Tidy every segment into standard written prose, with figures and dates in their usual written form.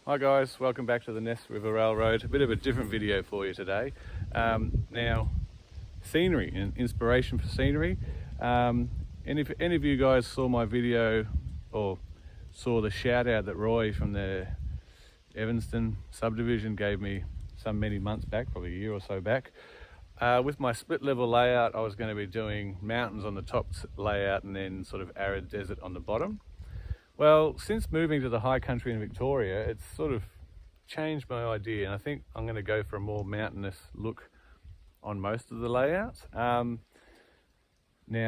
Hi guys, welcome back to the Ness River Railroad. A bit of a different video for you today. Now, scenery and inspiration for scenery. And if any of you guys saw my video or saw the shout out that Roy from the Evanston subdivision gave me many months back, probably a year or so back, with my split level layout, I was going to be doing mountains on the top layout and then sort of arid desert on the bottom. Well, since moving to the high country in Victoria, it's sort of changed my idea, and I think I'm going to go for a more mountainous look on most of the layouts. Now,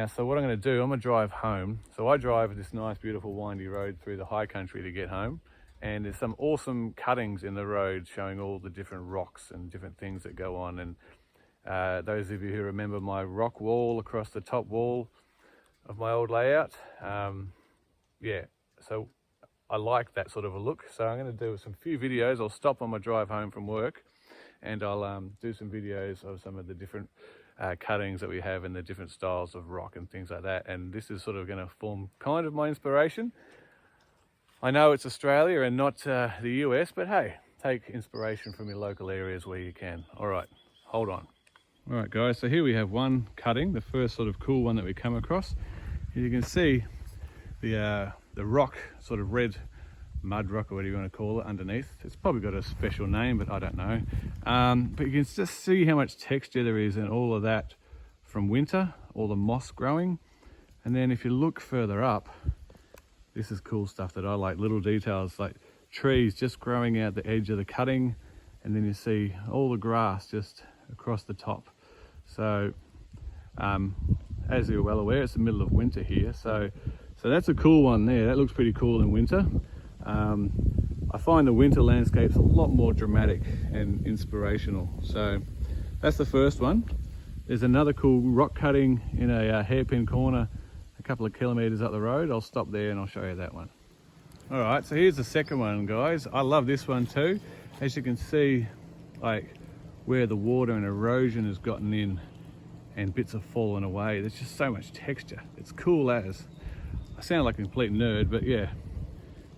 so what I'm going to do, I'm going to drive home. So I drive this nice, beautiful, windy road through the high country to get home, and there's some awesome cuttings in the road showing all the different rocks and different things that go on. And those of you who remember my rock wall across the top wall of my old layout, yeah. So I like that sort of a look. So I'm going to do some few videos. I'll stop on my drive home from work and I'll do some videos of some of the different cuttings that we have and the different styles of rock and things like that. And this is sort of going to form kind of my inspiration. I know it's Australia and not the US, but hey, take inspiration from your local areas where you can. All right, hold on. All right guys, so here we have one cutting, the first sort of cool one that we come across. Here you can see the rock, sort of red mud rock or whatever you want to call it underneath. It's probably got a special name, but I don't know. But you can just see how much texture there is and all of that from winter, all the moss growing. And then if you look further up, this is cool stuff that I like, little details like trees just growing out the edge of the cutting. And then you see all the grass just across the top. So as you're well aware, it's the middle of winter here. So that's a cool one there. That looks pretty cool in winter. I find the winter landscapes a lot more dramatic and inspirational. So that's the first one. There's another cool rock cutting in a hairpin corner a couple of kilometers up the road. I'll stop there and I'll show you that one. All right, so here's the second one, guys. I love this one too. As you can see, like where the water and erosion has gotten in and bits have fallen away. There's just so much texture. It's cool as. I sound like a complete nerd, but yeah,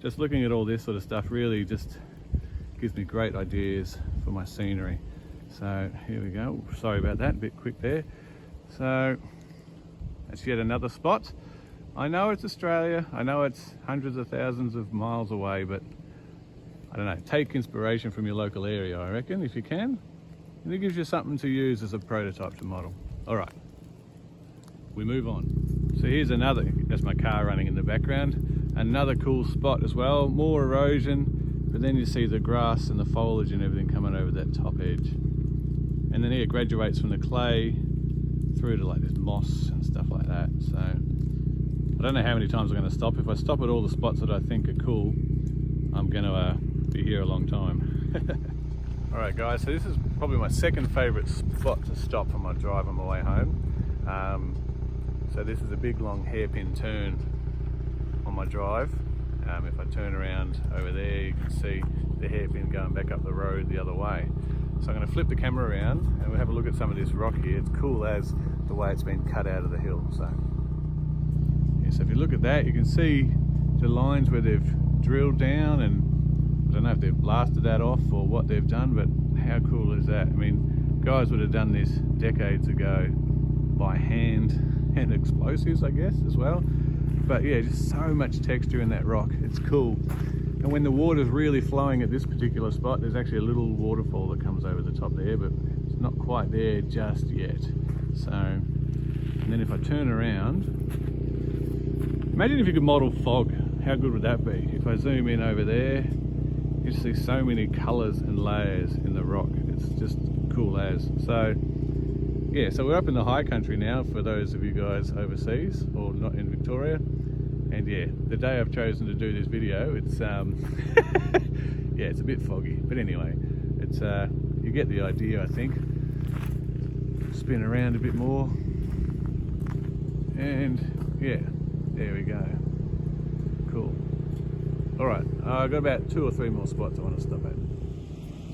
just looking at all this sort of stuff really just gives me great ideas for my scenery. So here we go. Sorry about that, a bit quick there. So that's yet another spot. I know it's Australia, I know it's hundreds of thousands of miles away, but I don't know, take inspiration from your local area, I reckon, if you can. And it gives you something to use as a prototype to model. All right, we move on. So here's another, that's my car running in the background, another cool spot as well, more erosion, but then you see the grass and the foliage and everything coming over that top edge. And then here it graduates from the clay through to like this moss and stuff like that. So I don't know how many times I'm going to stop. If I stop at all the spots that I think are cool, I'm going to be here a long time. All right guys, so this is probably my second favorite spot to stop on my drive on my way home. So this is a big long hairpin turn on my drive. If I turn around over there, you can see the hairpin going back up the road the other way. So I'm going to flip the camera around and we'll have a look at some of this rock here. It's cool as the way it's been cut out of the hill. So, yeah, so if you look at that, you can see the lines where they've drilled down, and I don't know if they've blasted that off or what they've done, but how cool is that? I mean, guys would have done this decades ago by hand and explosives, I guess, as well. But yeah, just so much texture in that rock. It's cool. And when the water's really flowing at this particular spot, there's actually a little waterfall that comes over the top there, but it's not quite there just yet. So, and then if I turn around, imagine if you could model fog. How good would that be? If I zoom in over there, you see so many colors and layers in the rock. It's just cool as. So yeah, so we're up in the high country now for those of you guys overseas or not in Victoria. And yeah, the day I've chosen to do this video, it's yeah, it's a bit foggy, but anyway, it's you get the idea, I think. Spin around a bit more, and yeah, there we go. Cool. All right, I've got about 2 or 3 more spots I want to stop at.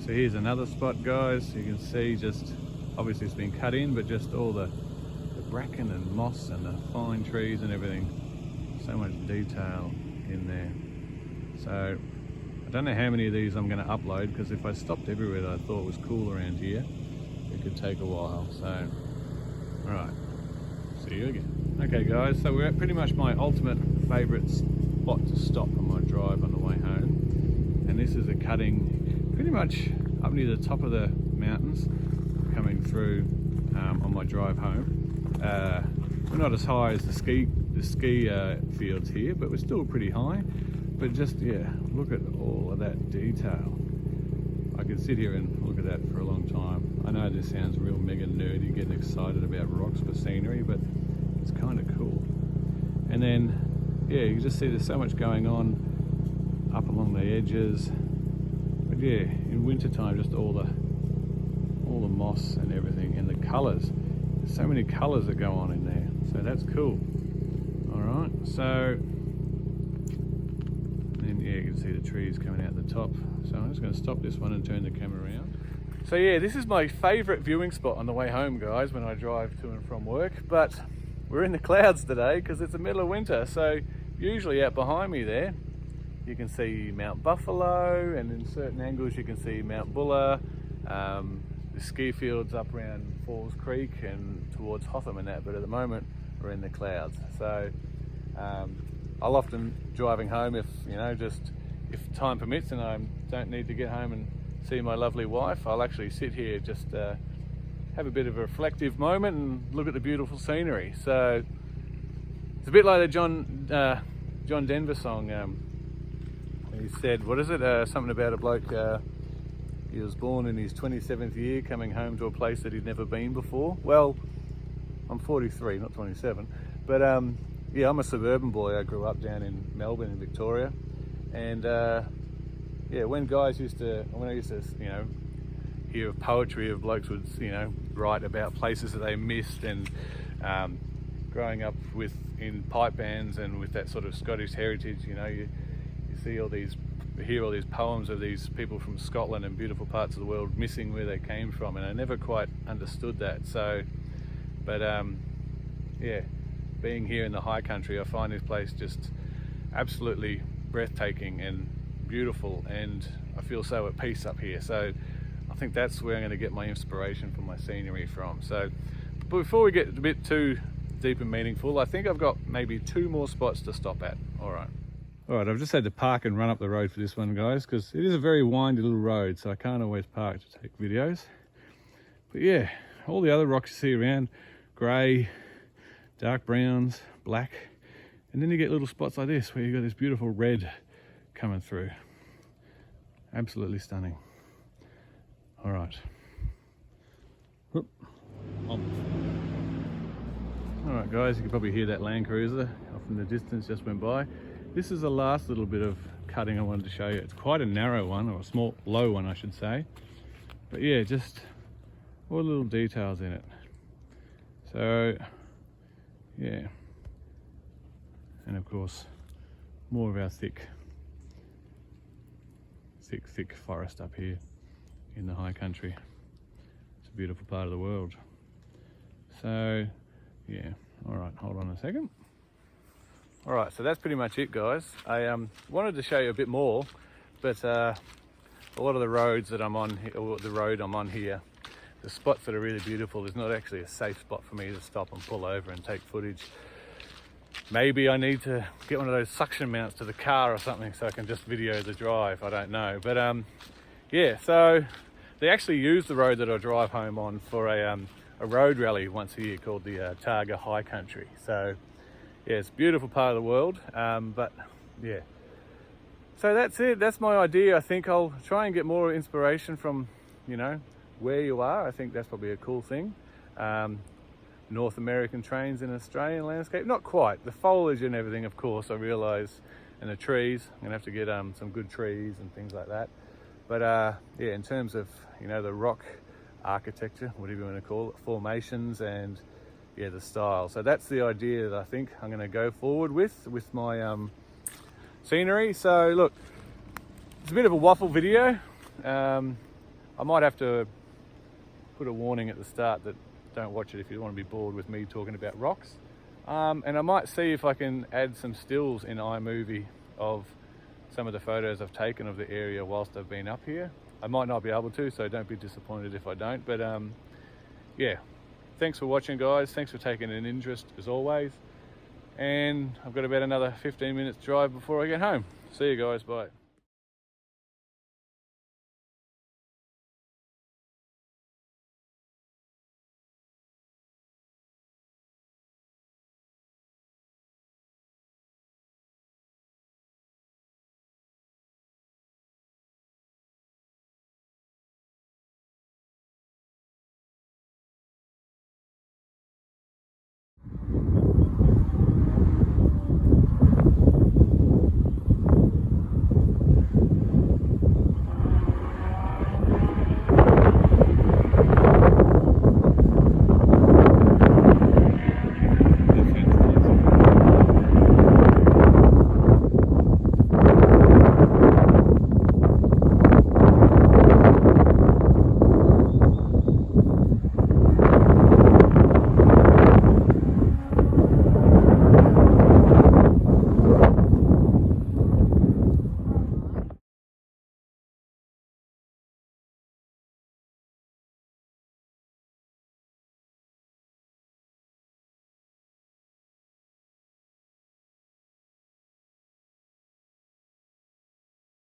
So here's another spot, guys. You can see just obviously it's been cut in, but just all the bracken and moss and the fine trees and everything. So much detail in there. So I don't know how many of these I'm going to upload, because if I stopped everywhere that I thought was cool around here, it could take a while. So, alright, see you again. Okay guys, so we're at pretty much my ultimate favourite spot to stop on my drive on the way home. And this is a cutting pretty much up near the top of the mountains, coming through on my drive home. We're not as high as the ski fields here, but we're still pretty high. But just, yeah, look at all of that detail. I could sit here and look at that for a long time. I know this sounds real mega nerdy, getting excited about rocks for scenery, but it's kind of cool. And then, yeah, you can just see there's so much going on up along the edges. But yeah, in wintertime, just all the moss and everything, and the colours. There's so many colours that go on in there, so that's cool. All right, so. Yeah, you can see the trees coming out the top. So I'm just going to stop this one and turn the camera around. So yeah, this is my favourite viewing spot on the way home, guys, when I drive to and from work. But we're in the clouds today because it's the middle of winter. So usually out behind me there, you can see Mount Buffalo, and in certain angles you can see Mount Buller, the ski fields up around Falls Creek and towards Hotham and that. But at the moment, we're in the clouds. So I'll often driving home, if if time permits and I don't need to get home and see my lovely wife, I'll actually sit here, just have a bit of a reflective moment and look at the beautiful scenery. So it's a bit like the John Denver song. He said, what is it? Something about a bloke. He was born in his 27th year, coming home to a place that he'd never been before. Well, I'm 43, not 27, but yeah, I'm a suburban boy. I grew up down in Melbourne in Victoria, and yeah, when I used to, hear of poetry of blokes would, write about places that they missed, and growing up in pipe bands and with that sort of Scottish heritage, you hear all these poems of these people from Scotland and beautiful parts of the world missing where they came from, and I never quite understood that. So, but yeah. Being here in the high country, I find this place just absolutely breathtaking and beautiful, and I feel so at peace up here. So I think that's where I'm going to get my inspiration for my scenery from. So before we get a bit too deep and meaningful, I think I've got maybe 2 more spots to stop at. All right, I've just had to park and run up the road for this one, guys, because it is a very windy little road, so I can't always park to take videos. But yeah, all the other rocks you see around, grey, dark browns, black, and then you get little spots like this where you've got this beautiful red coming through. Absolutely stunning. All right. All right, guys, you can probably hear that Land Cruiser off in the distance just went by. This is the last little bit of cutting I wanted to show you. It's quite a narrow one, or a small, low one, I should say. But yeah, just all the little details in it. So, yeah, and of course more of our thick forest up here in the high country. It's a beautiful part of the world. So yeah, all right, hold on a second. All right, so that's pretty much it, guys. I wanted to show you a bit more, but a lot of the roads that I'm on, or the road I'm on here, the spots that are really beautiful, there's not actually a safe spot for me to stop and pull over and take footage. Maybe I need to get one of those suction mounts to the car or something so I can just video the drive, I don't know. But yeah, so they actually use the road that I drive home on for a road rally once a year called the Targa High Country. So yeah, it's a beautiful part of the world, but yeah. So that's it, that's my idea. I think I'll try and get more inspiration from, where you are. I think that's probably a cool thing. North American trains in Australian landscape, not quite. The foliage and everything, of course, I realise, and the trees. I'm gonna have to get some good trees and things like that. But yeah, in terms of the rock architecture, whatever you want to call it, formations, and yeah, the style. So that's the idea that I think I'm going to go forward with my scenery. So look, it's a bit of a waffle video. I might have to put a warning at the start that don't watch it if you don't want to be bored with me talking about rocks. And I might see if I can add some stills in iMovie of some of the photos I've taken of the area whilst I've been up here. I might not be able to, so don't be disappointed if I don't, but yeah, thanks for watching, guys. Thanks for taking an interest as always, and I've got about another 15 minutes drive before I get home. See you guys, bye.